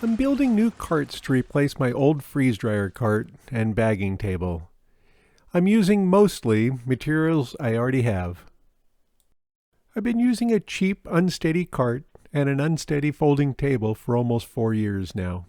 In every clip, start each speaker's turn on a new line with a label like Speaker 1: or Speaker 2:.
Speaker 1: I'm building new carts to replace my old freeze dryer cart and bagging table. I'm using mostly materials I already have. I've been using a cheap, unsteady cart and an unsteady folding table for almost 4 years now.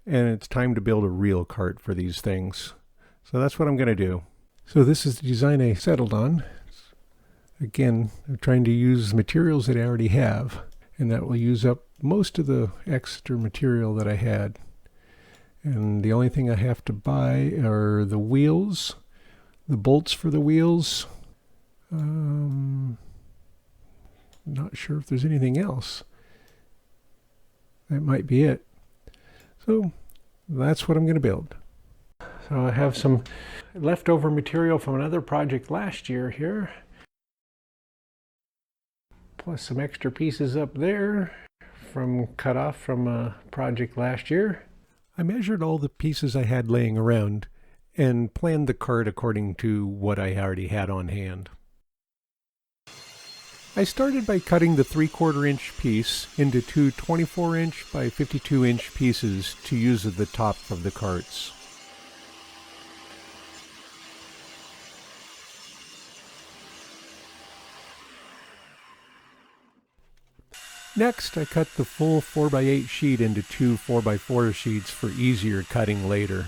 Speaker 1: And it's time to build a real cart for these things. So that's what I'm going to do. So this is the design I settled on. Again, I'm trying to use materials that I already have, and that will use up most of the extra material that I had. And the only thing I have to buy are the wheels, the bolts for the wheels. Not sure if there's anything else. That might be it. So that's what I'm going to build. So I have some leftover material from another project last year here, plus some extra pieces up there from cut off from a project last year. I measured all the pieces I had laying around and planned the cart according to what I already had on hand. I started by cutting the 3/4 inch piece into two 24 inch by 52 inch pieces to use at the top of the carts. Next, I cut the full 4x8 sheet into two 4x4 sheets for easier cutting later.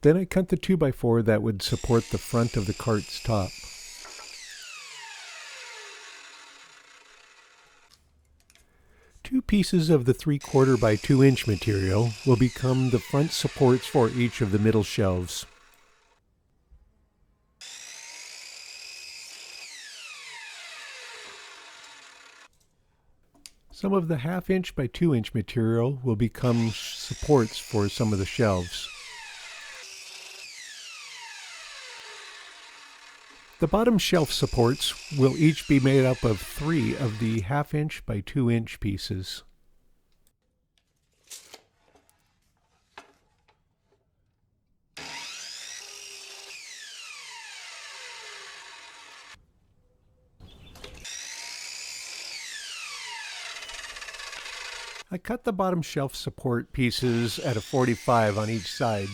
Speaker 1: Then I cut the 2x4 that would support the front of the cart's top. Two pieces of the 3/4 by 2 inch material will become the front supports for each of the middle shelves. Some of the 1/2 inch by 2 inch material will become supports for some of the shelves. The bottom shelf supports will each be made up of 3 of the 1/2 inch by 2 inch pieces. I cut the bottom shelf support pieces at a 45 on each side,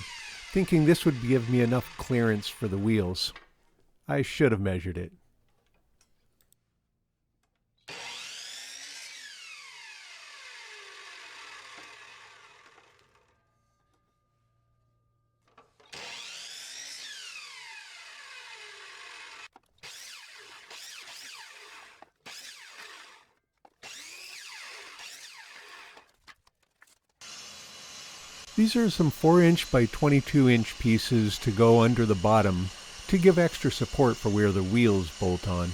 Speaker 1: thinking this would give me enough clearance for the wheels. I should have measured it. These are some 4 inch by 22 inch pieces to go under the bottom to give extra support for where the wheels bolt on.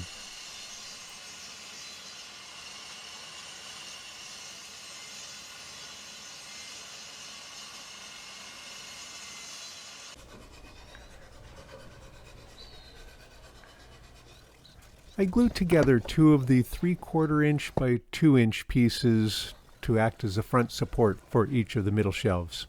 Speaker 1: I glued together 2 of the 3/4 inch by 2 inch pieces to act as a front support for each of the middle shelves.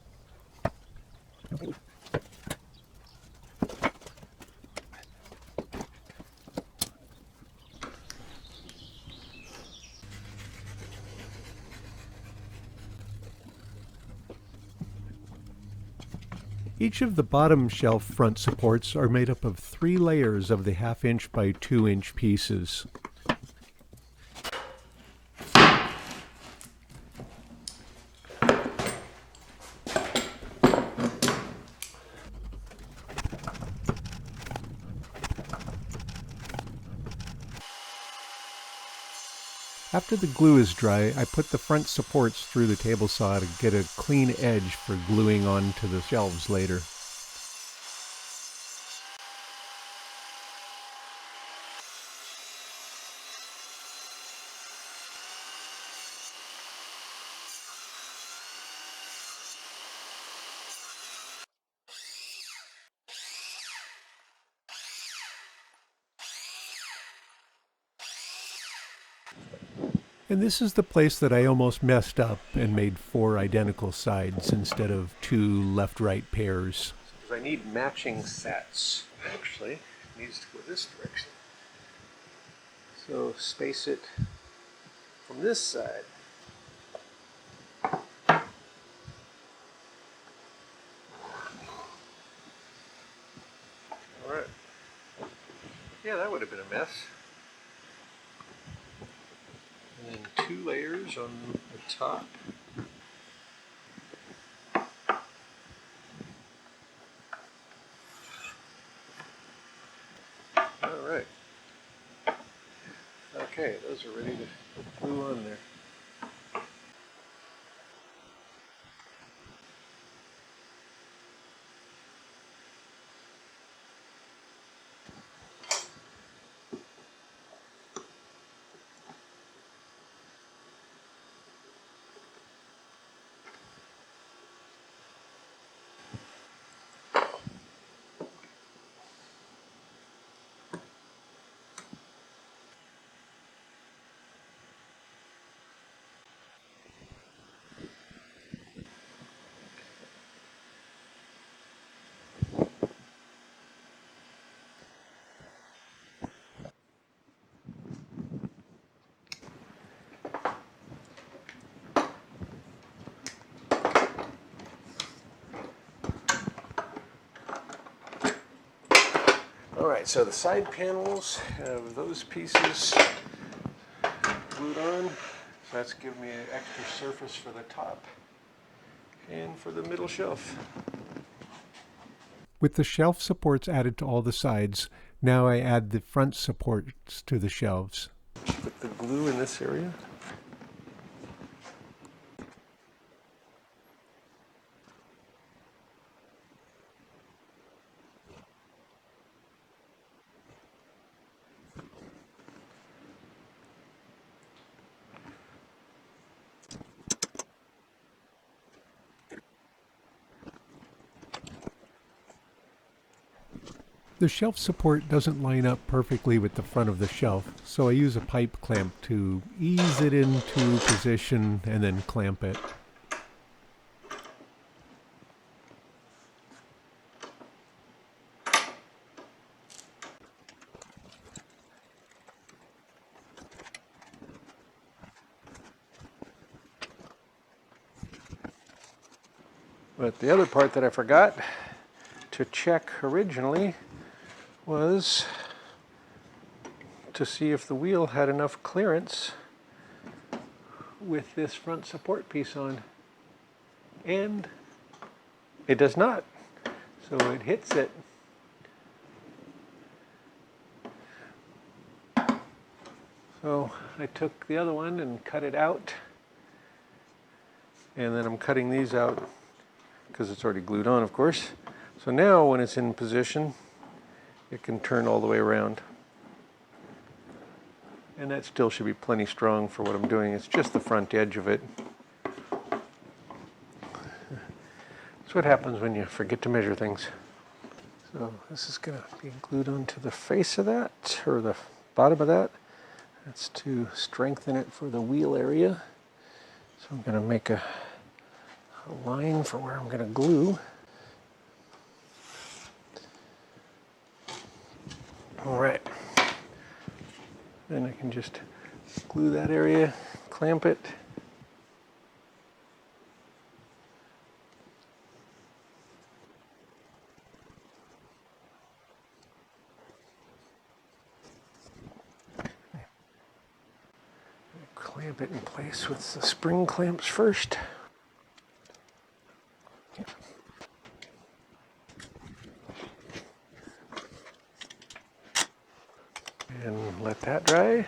Speaker 1: Each of the bottom shelf front supports are made up of 3 layers of the 1/2 inch by 2 inch pieces. After the glue is dry, I put the front supports through the table saw to get a clean edge for gluing onto the shelves later. And this is the place that I almost messed up and made 4 identical sides instead of 2 left-right pairs. I need matching sets. Actually, it needs to go this direction. So space it from this side. All right. Yeah, that would have been a mess. And then 2 layers on the top. All right. Okay, those are ready to glue on there. Alright, so the side panels have those pieces glued on. So that's giving me an extra surface for the top and for the middle shelf. With the shelf supports added to all the sides, now I add the front supports to the shelves. Put the glue in this area. The shelf support doesn't line up perfectly with the front of the shelf, so I use a pipe clamp to ease it into position and then clamp it. But the other part that I forgot to check originally was to see if the wheel had enough clearance with this front support piece on, and it does not. So it hits it. So I took the other one and cut it out, and then I'm cutting these out because it's already glued on, of course. So now when it's in position, it can turn all the way around. And that still should be plenty strong for what I'm doing. It's just the front edge of it. That's what happens when you forget to measure things. So this is going to be glued onto the face of that, or the bottom of that. That's to strengthen it for the wheel area. So I'm going to make a line for where I'm going to glue. All right. Then I can just glue that area, clamp it. Clamp it in place with the spring clamps first. And let that dry,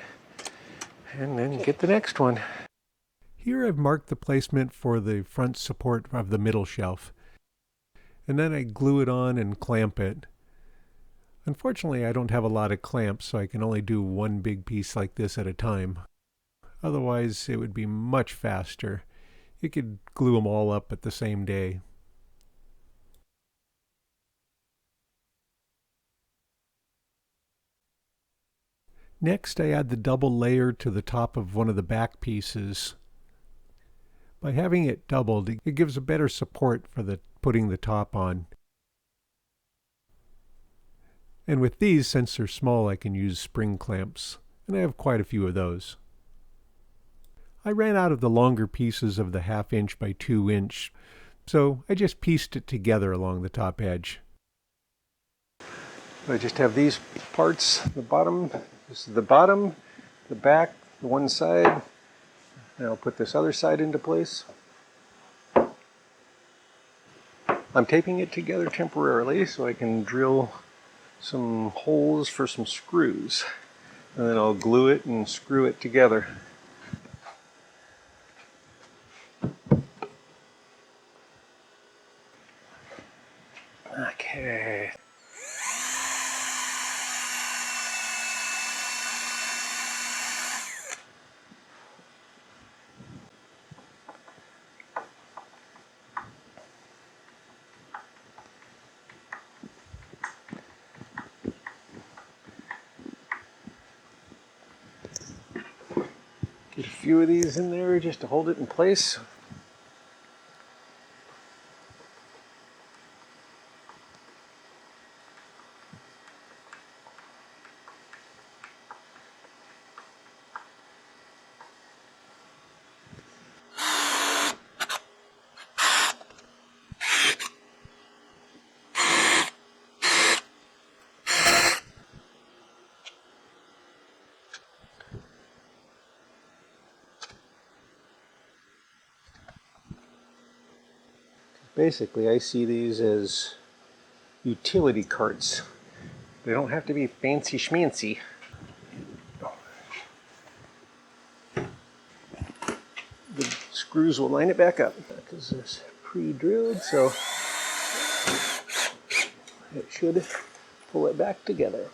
Speaker 1: and then get the next one. Here I've marked the placement for the front support of the middle shelf, and then I glue it on and clamp it. Unfortunately, I don't have a lot of clamps, so I can only do one big piece like this at a time. Otherwise, it would be much faster. You could glue them all up at the same day. Next, I add the double layer to the top of one of the back pieces. By having it doubled, it gives a better support for putting the top on. And with these, since they're small, I can use spring clamps, and I have quite a few of those. I ran out of the longer pieces of the 1/2 inch by 2 inch, so I just pieced it together along the top edge. I just have these parts, the bottom, this is the bottom, the back, the one side, and I'll put this other side into place. I'm taping it together temporarily so I can drill some holes for some screws, and then I'll glue it and screw it together. Okay. Get a few of these in there just to hold it in place. Basically, I see these as utility carts. They don't have to be fancy schmancy. The screws will line it back up because it's pre-drilled, so it should pull it back together.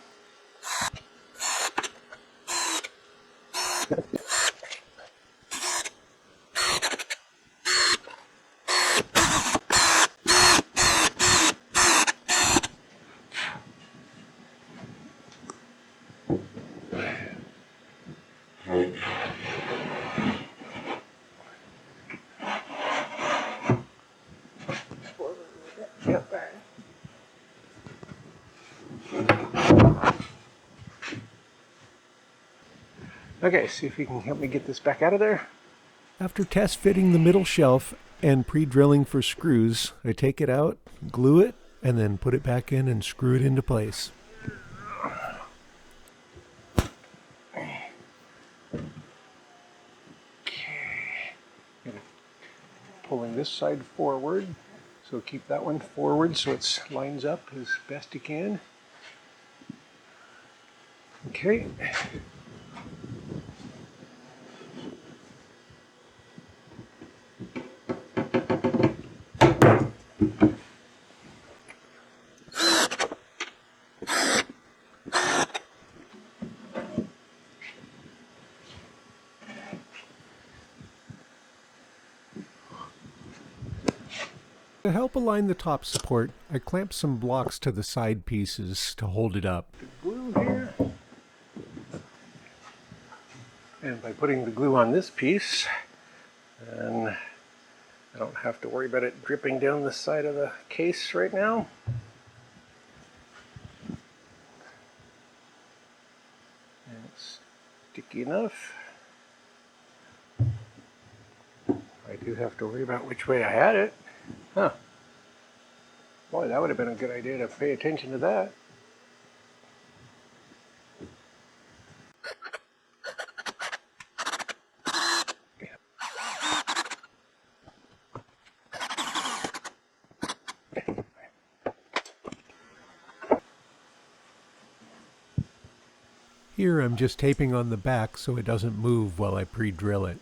Speaker 1: Okay, see if you can help me get this back out of there. After test fitting the middle shelf and pre-drilling for screws, I take it out, glue it, and then put it back in and screw it into place. Okay. Pulling this side forward, so keep that one forward so it lines up as best you can. Okay. To help align the top support, I clamped some blocks to the side pieces to hold it up. Glue here. And by putting the glue on this piece, then I don't have to worry about it dripping down the side of the case right now. And it's sticky enough. I do have to worry about which way I had it. Huh. Boy, that would have been a good idea to pay attention to that. Here I'm just taping on the back so it doesn't move while I pre-drill it.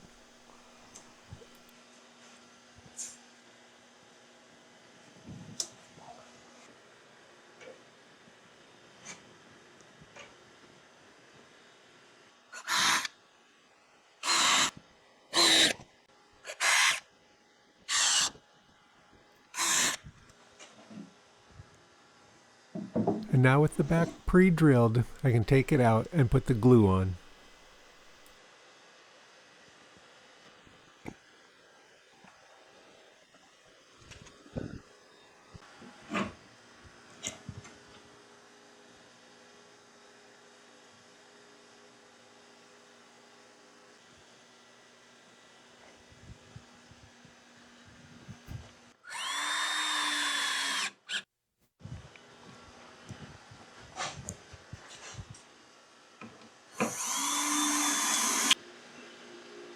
Speaker 1: And now with the back pre-drilled, I can take it out and put the glue on.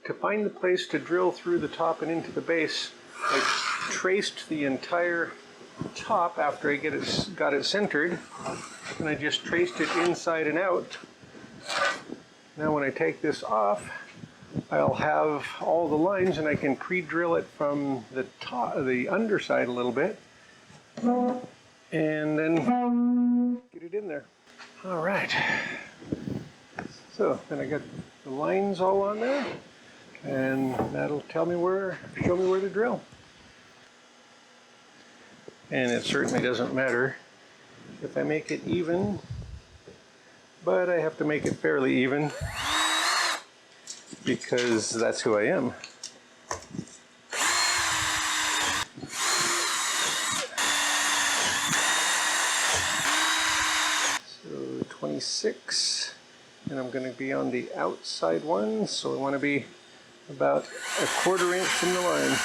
Speaker 1: To find the place to drill through the top and into the base, I traced the entire top after I got it centered, and I just traced it inside and out. Now when I take this off, I'll have all the lines and I can pre-drill it from the top, the underside a little bit, and then get it in there. All right. So then I got the lines all on there, and that'll show me where to drill. And it certainly doesn't matter if I make it even, but I have to make it fairly even because that's who I am. So 26, and I'm going to be on the outside one, so I want to be about a 1/4 inch from the line.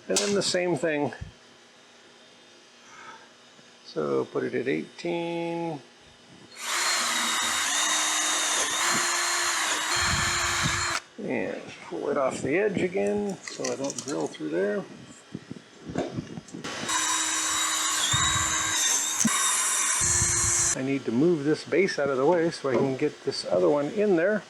Speaker 1: And then the same thing. So put it at 18. And pull it off the edge again so I don't drill through there. I need to move this base out of the way so I can get this other one in there.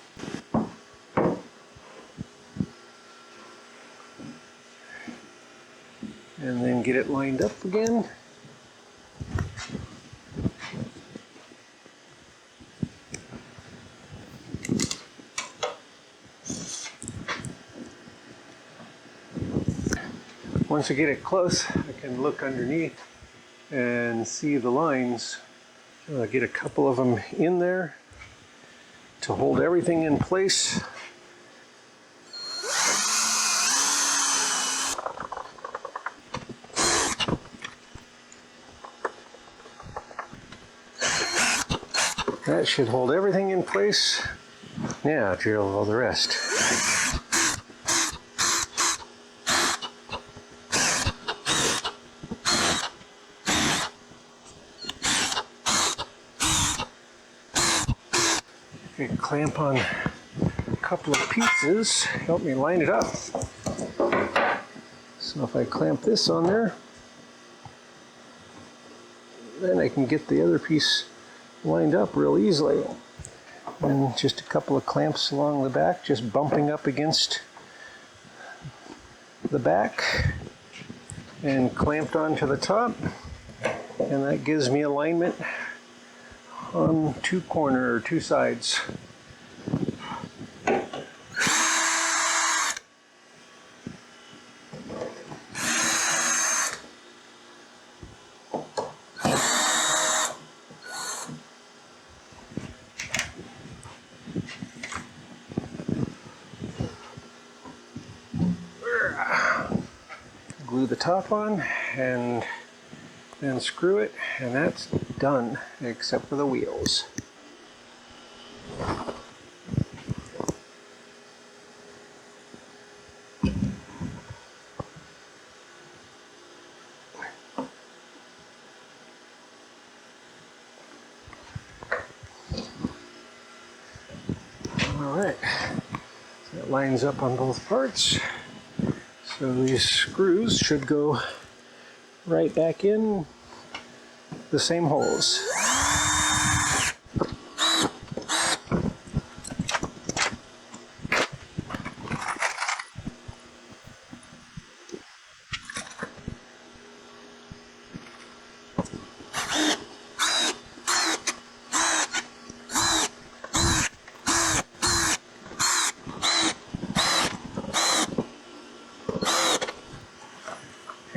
Speaker 1: And then get it lined up again. Once I get it close, I can look underneath and see the lines. I'll get a couple of them in there to hold everything in place. That should hold everything in place. Now drill all the rest. Okay, clamp on a couple of pieces, help me line it up. So if I clamp this on there, then I can get the other piece lined up real easily. And just a couple of clamps along the back, just bumping up against the back and clamped onto the top. And that gives me alignment on two sides. Glue the top on and then screw it, and that's done except for the wheels. Alright, so it lines up on both parts. So these screws should go right back in the same holes.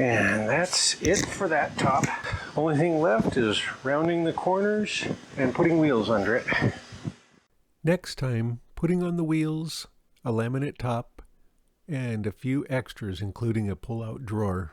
Speaker 1: And that's it for that top. Only thing left is rounding the corners and putting wheels under it. Next time, putting on the wheels, a laminate top, and a few extras including a pull-out drawer.